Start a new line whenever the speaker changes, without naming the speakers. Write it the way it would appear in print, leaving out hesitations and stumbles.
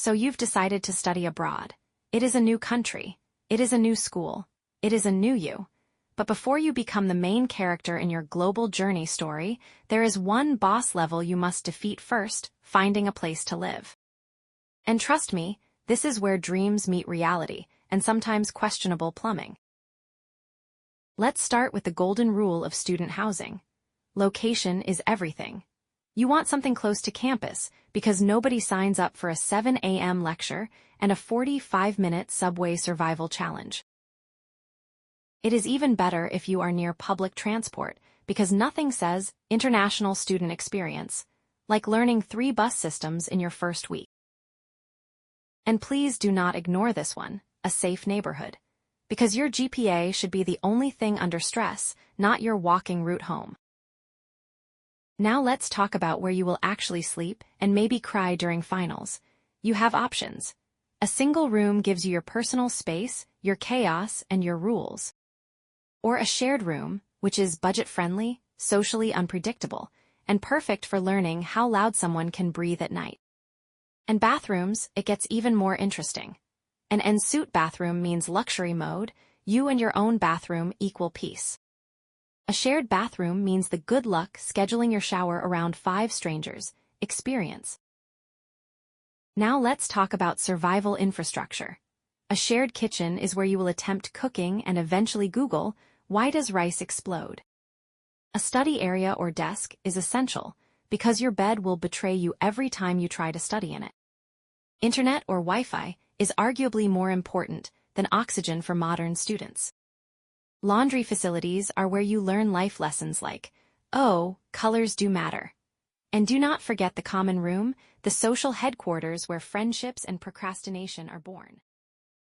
So you've decided to study abroad. It is a new country. It is a new school. It is a new you. But before you become the main character in your global journey story, there is one boss level you must defeat first: finding a place to live. And trust me, this is where dreams meet reality, and sometimes questionable plumbing. Let's start with the golden rule of student housing. Location is everything. You want something close to campus, because nobody signs up for a 7 a.m. lecture and a 45-minute subway survival challenge. It is even better if you are near public transport, because nothing says international student experience like learning 3 bus systems in your first week. And please do not ignore this one: a safe neighborhood. Because your GPA should be the only thing under stress, not your walking route home. Now let's talk about where you will actually sleep and maybe cry during finals. You have options. A single room gives you your personal space, your chaos, and your rules. Or a shared room, which is budget-friendly, socially unpredictable, and perfect for learning how loud someone can breathe at night. And bathrooms, it gets even more interesting. An en suite bathroom means luxury mode, you and your own bathroom equal peace. A shared bathroom means the good luck scheduling your shower around 5 strangers, experience. Now let's talk about survival infrastructure. A shared kitchen is where you will attempt cooking and eventually Google, why does rice explode? A study area or desk is essential, because your bed will betray you every time you try to study in it. Internet or Wi-Fi is arguably more important than oxygen for modern students. Laundry facilities are where you learn life lessons like, oh, colors do matter. And do not forget the common room, the social headquarters where friendships and procrastination are born.